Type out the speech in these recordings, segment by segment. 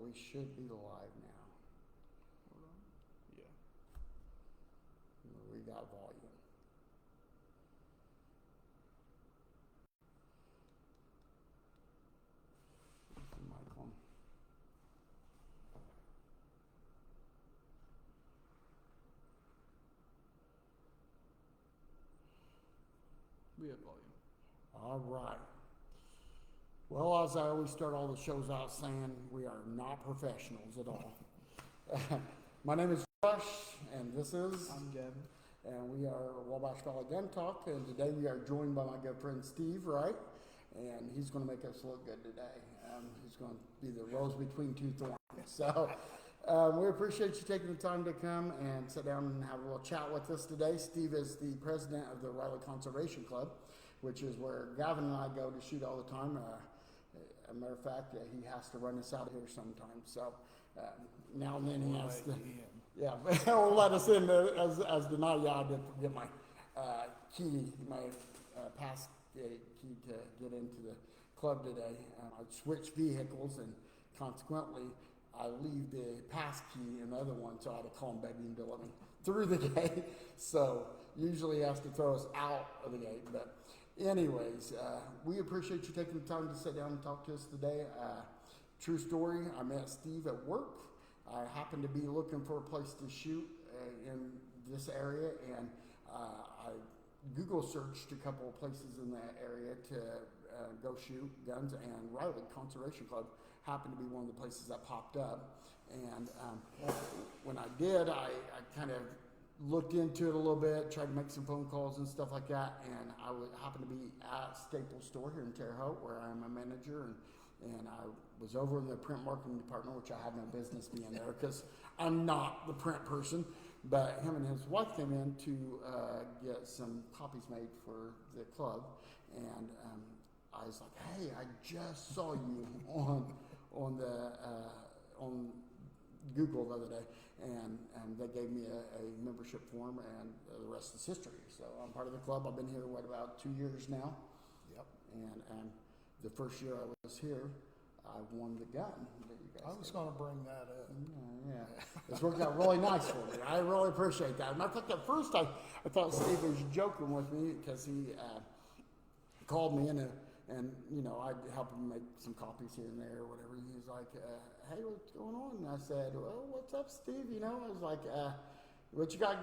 we should be live now. Hold on. Yeah. We got volume. Is the mic on? We have volume. All right. Well, as I always start all the shows out saying, we are not professionals at all. My name is Josh, and this is... I'm Gavin. And we are Wabash Valley Gun Talk, and today we are joined by my good friend Steve Wright, and he's going to make us look good today. He's going to be the rose between two thorns. So we appreciate you taking the time to come and sit down and have a little chat with us today. Steve is the president of the Riley Conservation Club, which is where Gavin and I go to shoot all the time. As a matter of fact, he has to run us out of here sometimes. So now and then he has to. Yeah, he'll let us in as the night. Yeah, I did forget my key, my pass key to get into the club today. I switched vehicles, and consequently, I leave the pass key in the other one, so I had to call him begging to let me through the gate. So usually he has to throw us out of the gate. But anyways, we appreciate you taking the time to sit down and talk to us today. True story, I met Steve at work. I happened to be looking for a place to shoot in this area, and I Google searched a couple of places in that area to go shoot guns, and Riley Conservation Club happened to be one of the places that popped up. And when I did, I kind of looked into it a little bit, tried to make some phone calls and stuff like that, and I happened to be at Staples store here in Terre Haute, where I'm a manager, and I was over in the print marketing department, which I had no business being there because I'm not the print person. But him and his wife came in to get some copies made for the club, and I was like, "Hey, I just saw you on Google the other day," and they gave me a membership form, and the rest is history. So I'm part of the club. I've been here about 2 years now. Yep. And the first year I was here, I won the gun that you guys I was going to bring that up. Yeah. It's worked out really nice for me. I really appreciate that. And I think at first I thought Steve was joking with me because he called me and you know, I'd help him make some copies here and there or whatever. He was like, "Hey, what's going on?" And I said, "Well, what's up, Steve?" You know, I was like, "What you guys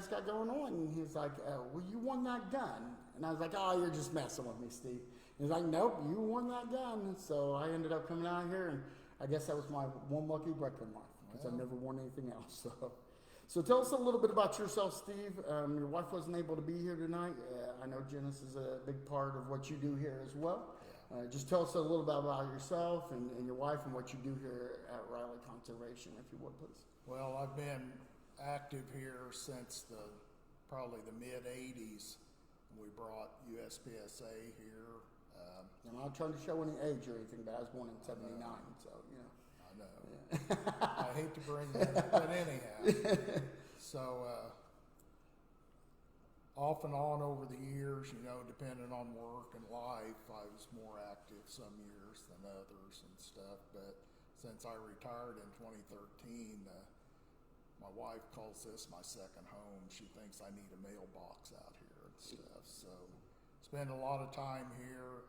got going on?" And he's like, "Well, you won that gun." And I was like, "Oh, you're just messing with me, Steve." He's like, "Nope, you won that gun." And so I ended up coming out here, and I guess that was my one lucky break in life because I've never won anything else. So tell us a little bit about yourself, Steve. Your wife wasn't able to be here tonight. I know Janice is a big part of what you do here as well. Just tell us a little bit about yourself and your wife and what you do here at Riley Conservation, if you would, please. Well, I've been active here since probably the mid 80s. We brought USPSA here. I'm not trying to show any age or anything, but I was born in '79, so you know. I know. Yeah. I hate to bring that up, but anyhow. So off and on over the years, you know, depending on work and life, I was more active some years than others and stuff. But since I retired in 2013, my wife calls this my second home. She thinks I need a mailbox out here and stuff. So spend a lot of time here.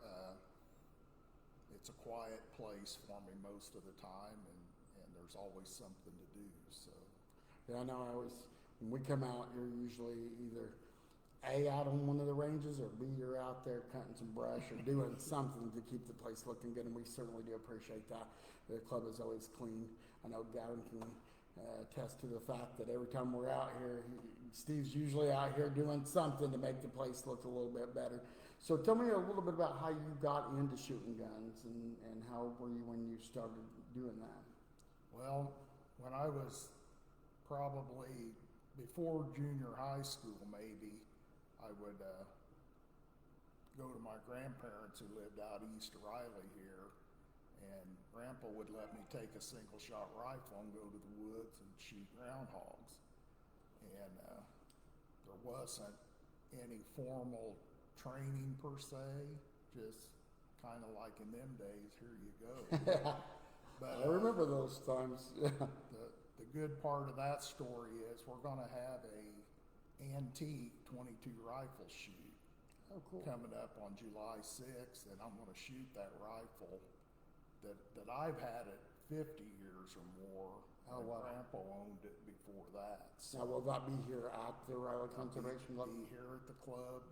It's a quiet place for me most of the time, and there's always something to do. So yeah, I know. When we come out, you're usually either A, out on one of the ranges, or B, you're out there cutting some brush or doing something to keep the place looking good, and we certainly do appreciate that. The club is always clean. I know Gavin can attest to the fact that every time we're out here, Steve's usually out here doing something to make the place look a little bit better. So tell me a little bit about how you got into shooting guns and how were you when you started doing that? Well, when I was probably before junior high school, maybe, I would go to my grandparents who lived out east of Riley here, and Grandpa would let me take a single shot rifle and go to the woods and shoot groundhogs. And there wasn't any formal training per se, just kind of like in them days, here you go. But I remember those times. the good part of that story is we're going to have a antique 22 rifle shoot Oh, cool. coming up on July 6th, and I'm going to shoot that rifle that I've had it 50 years or more. Oh, My wow. grandpa owned it before that. So Now, will that be here at the Riley Conservation Club? be here at the club.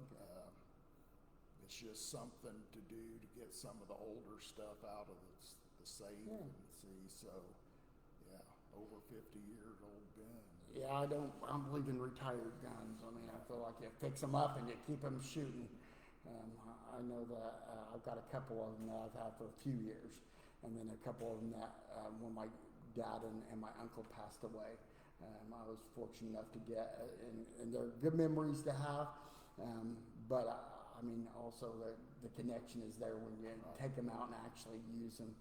It's just something to do to get some of the older stuff out of the safe Yeah. and see. So, yeah, over 50 years old gun. Yeah, I don't believe in retired guns. I mean, I feel like you fix them up and you keep them shooting. I know that I've got a couple of them that I've had for a few years, and then a couple of them that when my dad and my uncle passed away, I was fortunate enough to get, and they're good memories to have. But I mean, also the connection is there when you take them out and actually use them.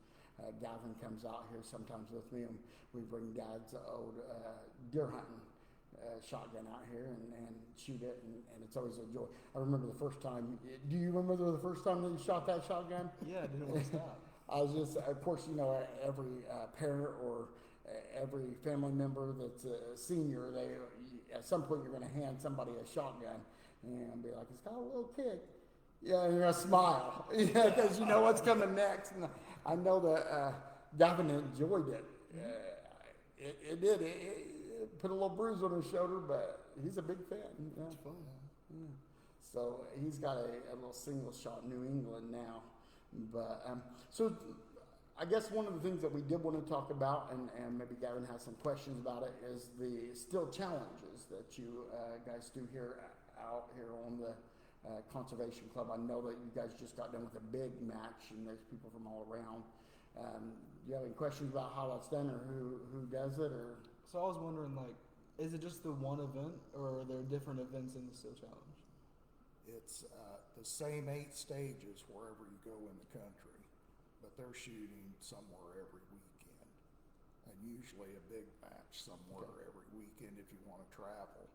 Gavin comes out here sometimes with me, and we bring Dad's old deer hunting shotgun out here and shoot it, and it's always a joy. I remember the first time. Do you remember the first time that you shot that shotgun? Yeah, it didn't want to stop. I was just, of course, you know, every parent or every family member that's a senior, they at some point you're going to hand somebody a shotgun and be like, it's got a little kick. Yeah, and you're going to smile, yeah, because you know what's coming next. And I know that Gavin enjoyed it. It did. It put a little bruise on his shoulder, but he's a big fan. Yeah. It's fun. Yeah. So he's got a little single shot in New England now. But so I guess one of the things that we did want to talk about, and maybe Gavin has some questions about it, is the still challenges that you guys do here out here on the Conservation Club. I know that you guys just got done with a big match, and there's people from all around. Do you have any questions about how that's done, or who does it, or? So I was wondering, like, is it just the one event, or are there different events in the Steel Challenge? It's the same 8 stages wherever you go in the country, but they're shooting somewhere every weekend, and usually a big match somewhere every weekend if you want to travel.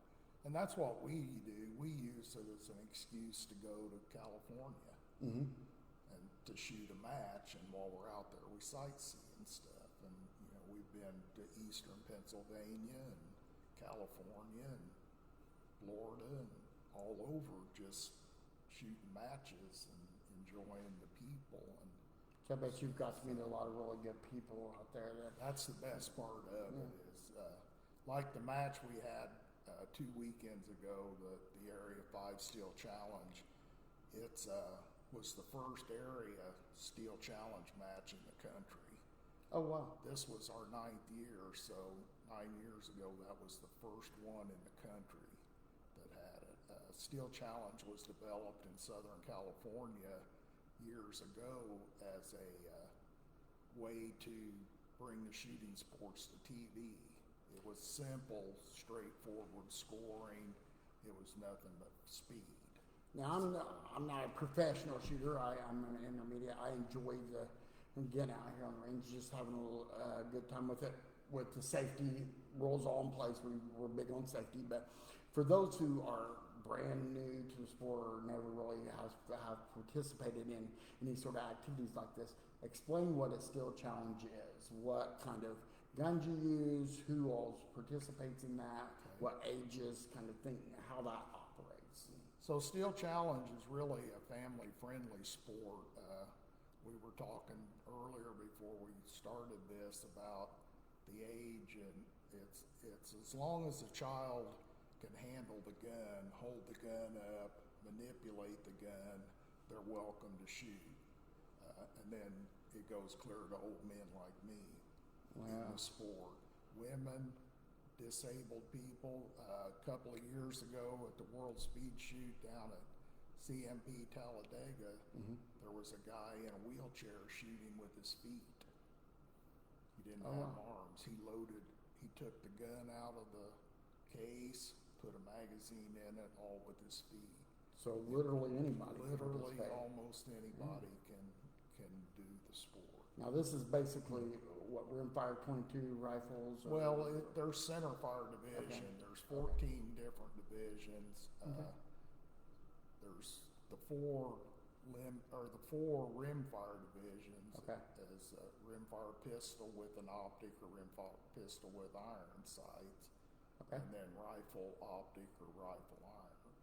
And that's what we do. We use it as an excuse to go to California and to shoot a match, and while we're out there we sightsee and stuff. And you know, we've been to eastern Pennsylvania and California and Florida and all over, just shooting matches and enjoying the people. And So I bet you've got to meet a lot of really good people out there. that's the best part of it is like the match we had 2 weekends ago, the Area 5 Steel Challenge. It's was the first area Steel Challenge match in the country. Oh, wow. This was our 9th year, so 9 years ago that was the first one in the country that had it. Steel Challenge was developed in Southern California years ago as a way to bring the shooting sports to TV. It was simple, straightforward scoring. It was nothing but speed. Now, I'm not a professional shooter. I'm an intermediate. I enjoy getting out here on the range, just having a little good time with it. With the safety rules all in place, we're big on safety. But for those who are brand new to the sport or never really have participated in any sort of activities like this, explain what a Steel Challenge is. What kind of guns you use, who all participates in that, what ages, kind of thing, how that operates. So Steel Challenge is really a family-friendly sport. We were talking earlier before we started this about the age, and it's as long as the child can handle the gun, hold the gun up, manipulate the gun, they're welcome to shoot. And then it goes clear to old men like me in the sport. Women, disabled people. A couple of years ago at the World Speed Shoot down at CMP Talladega, there was a guy in a wheelchair shooting with his feet. He didn't have arms. He took the gun out of the case, put a magazine in it, all with his feet. So literally anybody. Literally almost anybody can do the sport. Now this is basically what rimfire 22 rifles. Well, there's centerfire division. There's 14 different divisions. There's the 4 the 4 rimfire divisions. Okay. As a rimfire pistol with an optic or rimfire pistol with iron sights. Okay. And then rifle optic or rifle iron.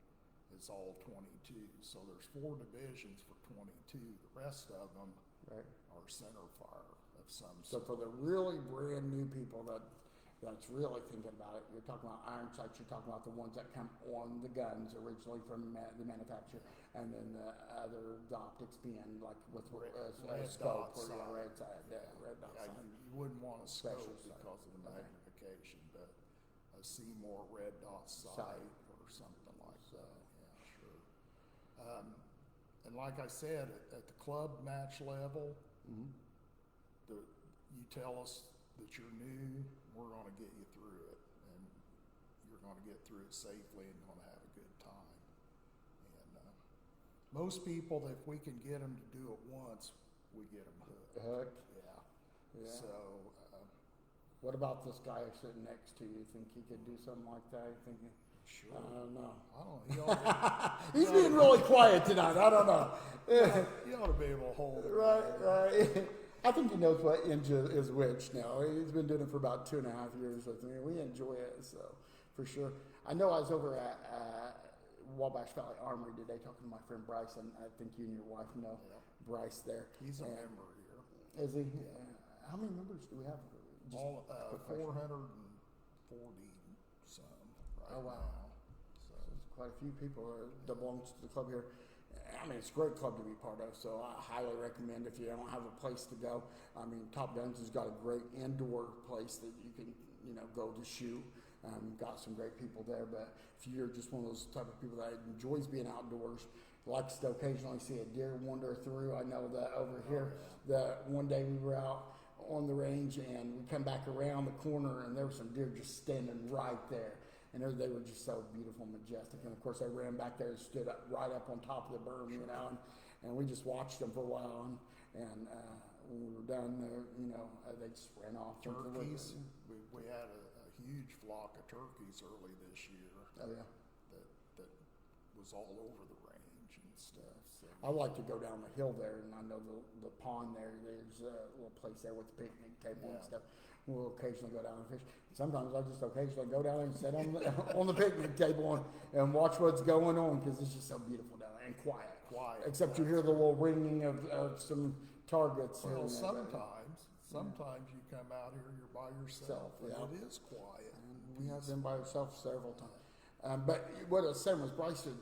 It's all 22. So there's 4 divisions for 22. The rest of them Right. are center fire of some So sort. for the really brand new people that's really thinking about it, you're talking about iron sights, you're talking about the ones that come on the guns originally from the manufacturer, and then the optics being like with Red scope dot or sight. red side, red dot Yeah, sight. you wouldn't want a scope Special sight. because of the Okay. magnification, but a Seymour red dot sight or something like that. Yeah, sure. And like I said, at the club match level, Mm-hmm. you tell us that you're new, we're going to get you through it, and you're going to get through it safely and going to have a good time. And most people, if we can get them to do it once, we get them hooked. Hooked. Yeah. Yeah. So. What about this guy sitting next to you? Think he could do something like that? You think? Sure. I don't know. I don't know. He ought to, He's being really quiet tonight. I don't know. he ought to be able to hold it. Right. I think he knows what inch is which now. He's been doing it for about 2.5 years with me. We enjoy it, so for sure. I know I was over at Wabash Valley Armory today talking to my friend Bryce, and I think you and your wife know Bryce there. He's a And member here. Is he? How many members do we have? All 440 some right Oh, wow. now. So There's quite a few people that belongs to the club here. I mean, it's a great club to be part of, so I highly recommend if you don't have a place to go. I mean, Top Guns has got a great indoor place that you can, go to shoot. Got some great people there, but if you're just one of those type of people that enjoys being outdoors, likes to occasionally see a deer wander through. I know that over here, that one day we were out on the range and we come back around the corner and there were some deer just standing right there. And they were just so beautiful, majestic. And of course, I ran back there and stood up right up on top of the berm, and we just watched them for a while. And when we were done there, they just ran off. turkeys, we had a huge flock of turkeys early this year. Oh yeah. That was all over the range and stuff. So I like to go down the hill there, and I know the pond there. There's a little place there with a picnic table and stuff. We'll occasionally go down and fish. Sometimes I just occasionally go down and sit on the picnic table and watch what's going on because it's just so beautiful down there and quiet. Except you hear the little ringing of some targets. Well, here and there. sometimes you come out here, you're by yourself, and it is quiet. We have been by ourselves several times. But what I was saying was Bryce had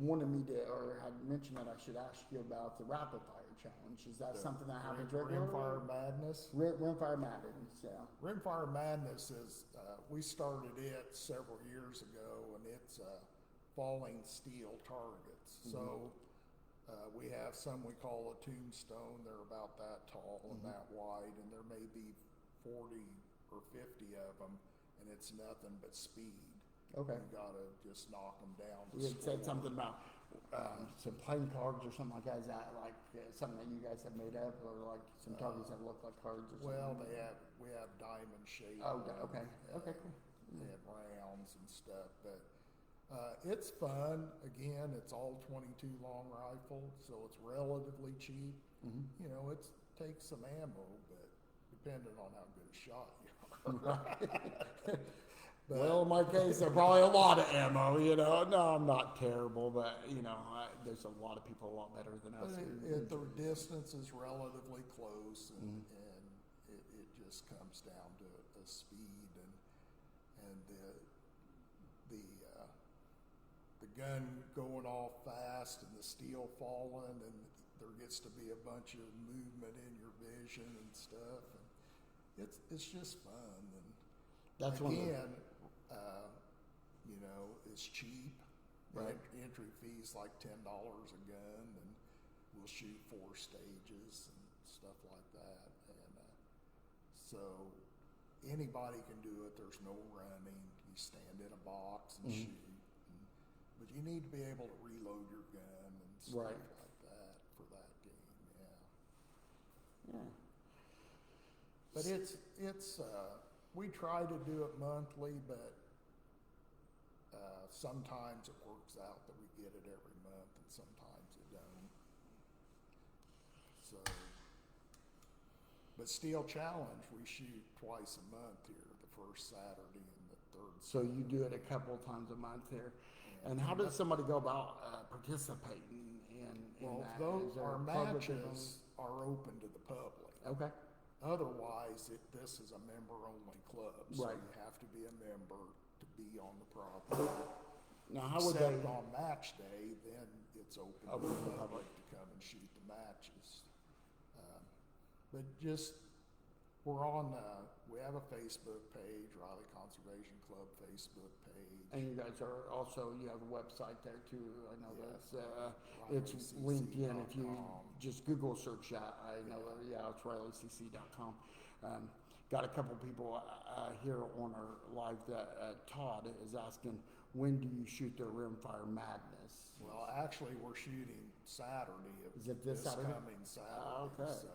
wanted me to, or had mentioned that I should ask you about the rapid fire challenge. Is that something that happens regularly? Rimfire Madness. Rimfire Madness, yeah. Rimfire Madness is, we started it several years ago, and it's falling steel targets. Mm-hmm. So we have some we call a tombstone. They're about that tall and that wide, and there may be 40 or 50 of them, and it's nothing but speed. Okay. You gotta just knock them down. You had said something about some playing cards or something like that. Is that like something that you guys have made up, or like some targets that look like cards or something? Well, we have diamond shape. Oh, okay. Okay, cool. They have rounds and stuff, but it's fun. Again, it's all 22 long rifle, so it's relatively cheap. Mm-hmm. It takes some ammo, but depending on how good a shot you are. But, Well, in my case, there's probably a lot of ammo, No, I'm not terrible, but, there's a lot of people a lot better than us. the distance is relatively close, and it just comes down to the speed and the gun going off fast and the steel falling, and there gets to be a bunch of movement in your vision and stuff, and it's just fun. And That's again, it's cheap. Right. Entry fees like $10 a gun, and we'll shoot 4 stages and stuff like that. And so anybody can do it. There's no running. You stand in a box and shoot. But you need to be able to reload your gun and stuff like that for that game. Yeah. But it's we try to do it monthly, but sometimes it works out that we get it every month, and sometimes it don't. So, but Steel Challenge, we shoot twice a month here, the first Saturday and the third. So you do it a couple times a month here. And how does somebody go about participating in Well, that? those, Is there our a public matches are open to the public. Okay. Otherwise, this is a member-only club, so Right. you have to be a member to be on the property. Now, how would they? Except on match day, then it's open to Open to the the public public. to come and shoot the matches. But just, we're on, we have a Facebook page, Riley Conservation Club Facebook page. And you guys are also, you have a website there too. I know Yes. it's linked in. If you RileyCC.com. just Google search that, I know that, yeah, it's RileyCC.com. Got a couple people here on our live that Todd is asking, when do you shoot the Rimfire Madness? Well, actually, we're shooting Saturday. Is it this Saturday? Coming Saturday. Okay. So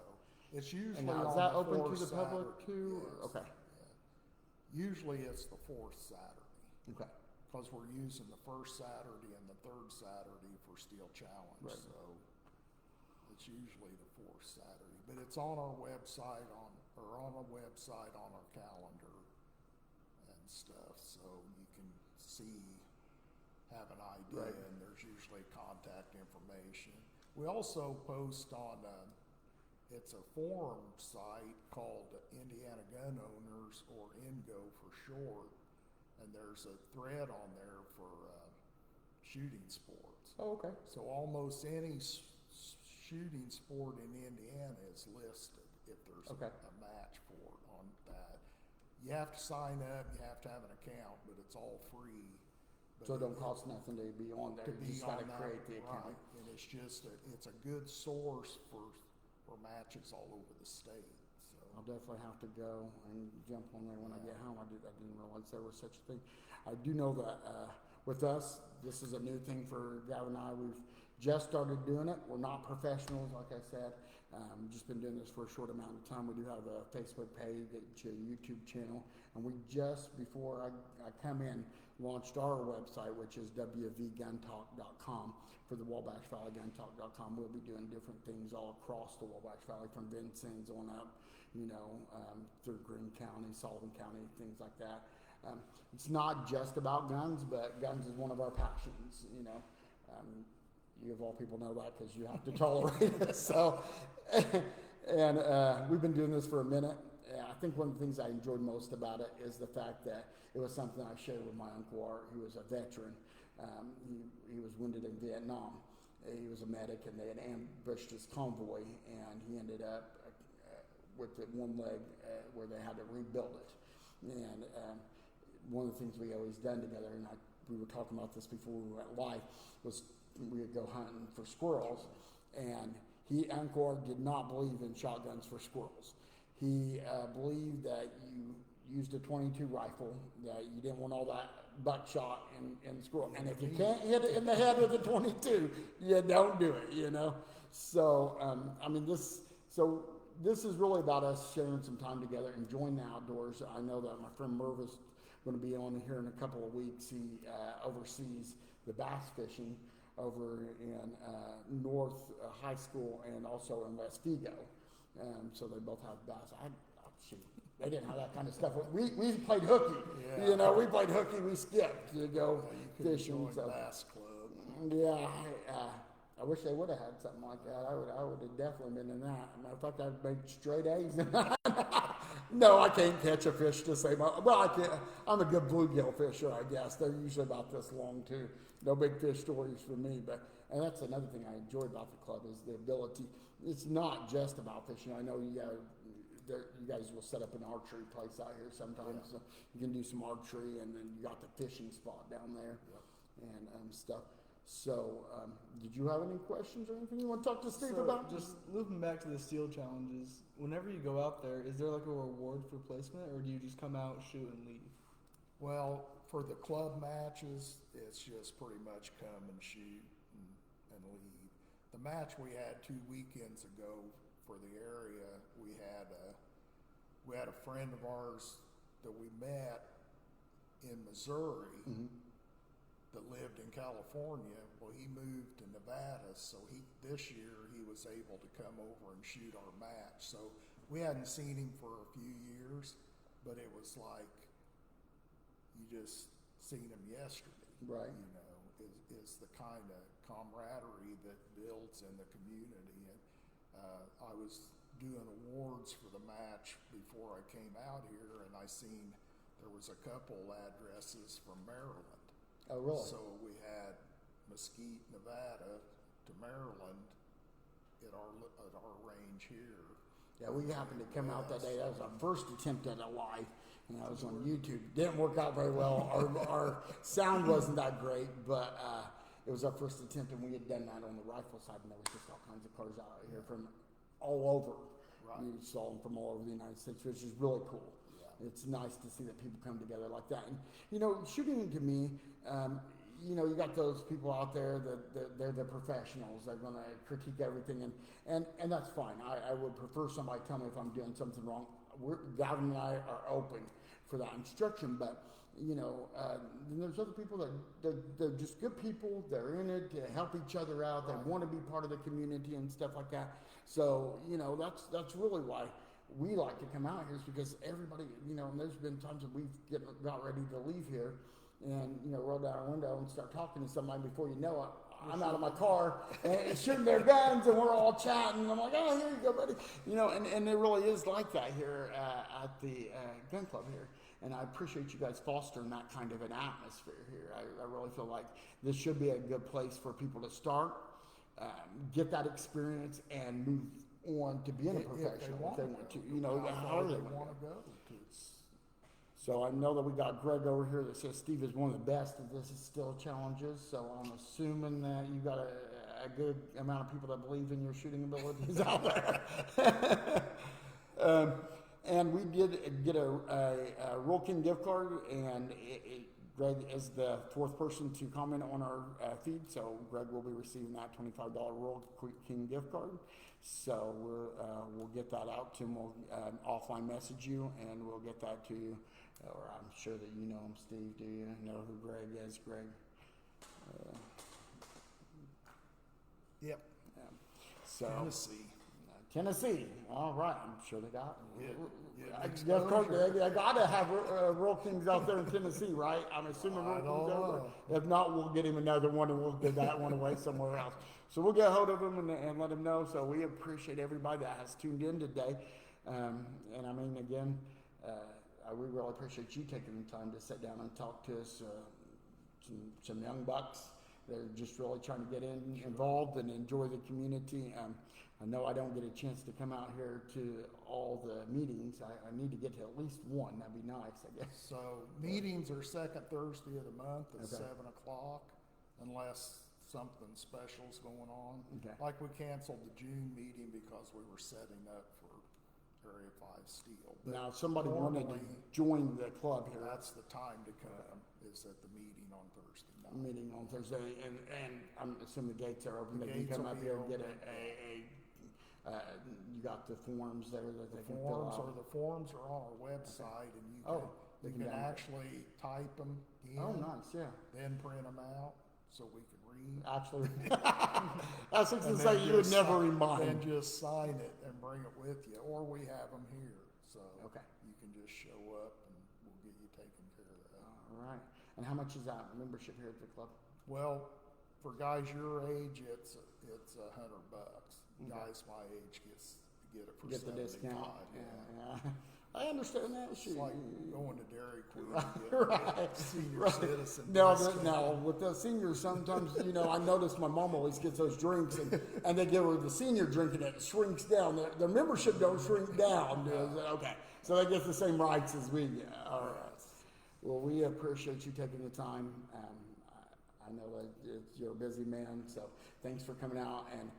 it's usually And now, on is that the open to fourth the public Saturday. too? Yes. Okay. Yeah. Usually it's the fourth Saturday. Okay. Because we're using the first Saturday and the third Saturday for Steel Challenge, Right. so it's usually the fourth Saturday. But it's on our website on our calendar and stuff, so you can see, have an idea, Right. and there's usually contact information. We also post on, it's a forum site called Indiana Gun Owners, or INGO for short. And there's a thread on there for shooting sports. Oh, okay. So almost any shooting sport in Indiana is listed if there's Okay. a match for it on that. You have to sign up, you have to have an account, but it's all free. But So it don't cost nothing to be on there. to You be just gotta on that, create the account. right. And it's just, it's a good source for matches all over the state. So. I'll definitely have to go and jump on there when I get home. I didn't realize there was such a thing. I do know that with us, this is a new thing for Gavin and I. We've just started doing it. We're not professionals, like I said. Just been doing this for a short amount of time. We do have a Facebook page, a YouTube channel, and we just, before I come in, launched our website, which is wvguntalk.com for the Wabash Valley Guntalk.com. We'll be doing different things all across the Wabash Valley, from Vincennes on up, through Greene County, Sullivan County, things like that. It's not just about guns, but guns is one of our passions, you of all people know that because you have to tolerate it. So, and we've been doing this for a minute. I think one of the things I enjoyed most about it is the fact that it was something I shared with my Uncle Art, who was a veteran. He was wounded in Vietnam. He was a medic, and they had ambushed his convoy, and he ended up with it one leg where they had to rebuild it. And one of the things we always done together, and we were talking about this before we went live, was we would go hunting for squirrels, and Uncle Art did not believe in shotguns for squirrels. He believed that you used a .22 rifle, that you didn't want all that buckshot in the squirrel. And if you can't hit it in the head with a .22, you don't do it, So, this is really about us sharing some time together, enjoying the outdoors. I know that my friend Merv is going to be on here in a couple of weeks. He oversees the bass fishing over in North High School and also in West Vigo. So they both have bass. Shoot, they didn't have that kind of stuff. We played hooky. Yeah. We played hooky. We skipped to go You could fishing. join So Bass Club. yeah, I wish they would have had something like that. I would have definitely been in that. Matter of fact, I'd make straight A's. No, I can't catch a fish to save my. Well, I can't. I'm a good bluegill fisher, I guess. They're usually about this long too. No big fish stories for me, and that's another thing I enjoy about the club is the ability. It's not just about fishing. I know you guys will set up an archery place out here sometimes. So you can do some archery, and then you got the fishing spot down there and stuff. So, did you have any questions or anything you want to talk to Steve about? Just looping back to the steel challenges, whenever you go out there, is there like a reward for placement, or do you just come out, shoot, and leave? Well, for the club matches, it's just pretty much come and shoot and leave. The match we had 2 weekends ago for the area, we had a friend of ours that we met in Missouri that lived lived in California. Well, he moved to Nevada, so this year he was able to come over and shoot our match. So we hadn't seen him for a few years, but it was like you just seen him yesterday. Right. You know, is the kind of camaraderie that builds in the community. And I was doing awards for the match before I came out here, and I seen there was a couple addresses from Maryland. Oh, really? So we had Mesquite, Nevada to Maryland at our range here. Yeah, we happened to come out that day. That was our first attempt at a live, and I was on YouTube. Didn't work out very well. Our sound wasn't that great, but it was our first attempt, and we had done that on the rifle side, and there was just all kinds of cars out here from all over. Right. You saw them from all over the United States, which is really cool. It's nice to see that people come together like that. And, you know, shooting to me, you know, you got those people out there that they're the professionals. They're going to critique everything, and that's fine. I would prefer somebody tell me if I'm doing something wrong. Gavin and I are open for that instruction, but, you know, then there's other people they're just good people. They're in it to help each other out. They want to be part of the community and stuff like that. So, you know, that's really why we like to come out here, is because everybody, you know, and there's been times that we've got ready to leave here and, you know, roll down our window and start talking to somebody. Before you know it, I'm out of my car and shooting their guns, and we're all chatting. And I'm like, oh, here you go, buddy. You know, and it really is like that here at the gun club here. And I appreciate you guys fostering that kind of an atmosphere here. I really feel like this should be a good place for people to start, get that experience, and move on to being a professional if they want to. You know, however they want to go. So I know that we got Greg over here that says Steve is one of the best at this still challenges. So I'm assuming that you got a good amount of people that believe in your shooting abilities out there. And we did get a Roll King gift card, and Greg is the fourth person to comment on our feed. So Greg will be receiving that $25 Roll King gift card. So we'll get that out to him. We'll offline message you, and we'll get that to you. Or I'm sure that you know him, Steve. Do you know who Greg is, Greg? Yep. Yeah. So Tennessee. All right. I'm sure they got. Gift card. They got to have Roll Kings out there in Tennessee, right? I'm assuming Roll Kings over. If not, we'll get him another one, and we'll give that one away somewhere else. So we'll get a hold of him and let him know. So we appreciate everybody that has tuned in today. And I mean, again, we really appreciate you taking the time to sit down and talk to us, some young bucks. They're just really trying to get involved and enjoy the community. I know I don't get a chance to come out here to all the meetings. I need to get to at least one. That'd be nice, I guess. So meetings are second Thursday of the month at 7 o'clock, unless something special's going on. Okay. Like we canceled the June meeting because we were setting up for Area 5 Steel. But now, if somebody wanted to join the club here, that's the time to come, is at the meeting on Thursday night. Meeting on Thursday, and I'm assuming the gates are open. They can come up here and get you got the forms there that they can fill out. The forms are on our website, and you can actually type them in. Oh, nice, yeah. Then print them out so we can read. Actually, that's what to say. You would never remind. And just sign it and bring it with you, or we have them here, so you can just show up and we'll get you taken care of. All right. And how much is that membership here at the club? Well, for guys your age, it's $100. Okay. Guys my age get it for get the 75. discount. Yeah. I understand that. It's like going to Dairy Queen. Right. Senior citizen. No, with the seniors, sometimes, you know, I notice my mom always gets those drinks, and they give her the senior drink, and it shrinks down. Their membership don't shrink down. Okay. So they get the same rights as we get. All right. Well, we appreciate you taking the time. I know that you're a busy man, so thanks for coming out. And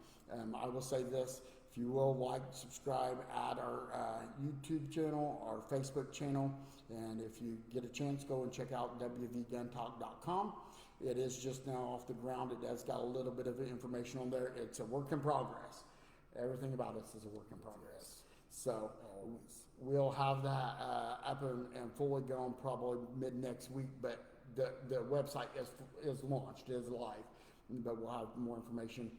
I will say this. If you will like, subscribe, add our YouTube channel, our Facebook channel, and if you get a chance, go and check out wvguntalk.com. It is just now off the ground. It has got a little bit of information on there. It's a work in progress. Everything about us is a work in progress. So we'll have that up and fully gone probably mid next week, but the website is launched, is live, but we'll have more information.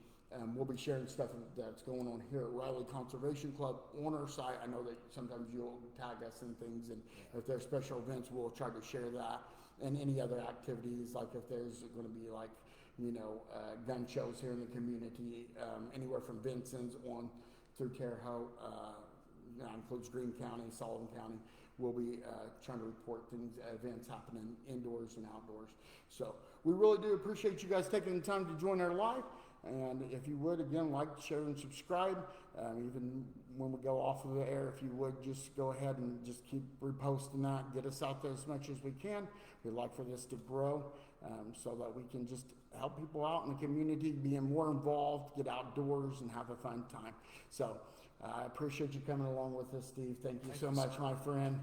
We'll be sharing stuff that's going on here at Riley Conservation Club on our site. I know that sometimes you'll tag us in things, and if there's special events, we'll try to share that. And any other activities, like if there's going to be like, gun shows here in the community, anywhere from Vincent's on through Terre Haute, that includes Greene County, Sullivan County. We'll be trying to report things, events happening indoors and outdoors. So we really do appreciate you guys taking the time to join our live. And if you would, again, like, share, and subscribe. Even when we go off of the air, if you would, just go ahead and just keep reposting that. Get us out there as much as we can. We'd like for this to grow so that we can just help people out in the community, being more involved, get outdoors, and have a fun time. So I appreciate you coming along with us, Steve. Thank you so much, my friend.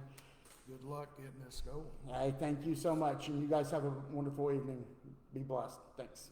Good luck getting this going. Hey, thank you so much. And you guys have a wonderful evening. Be blessed. Thanks.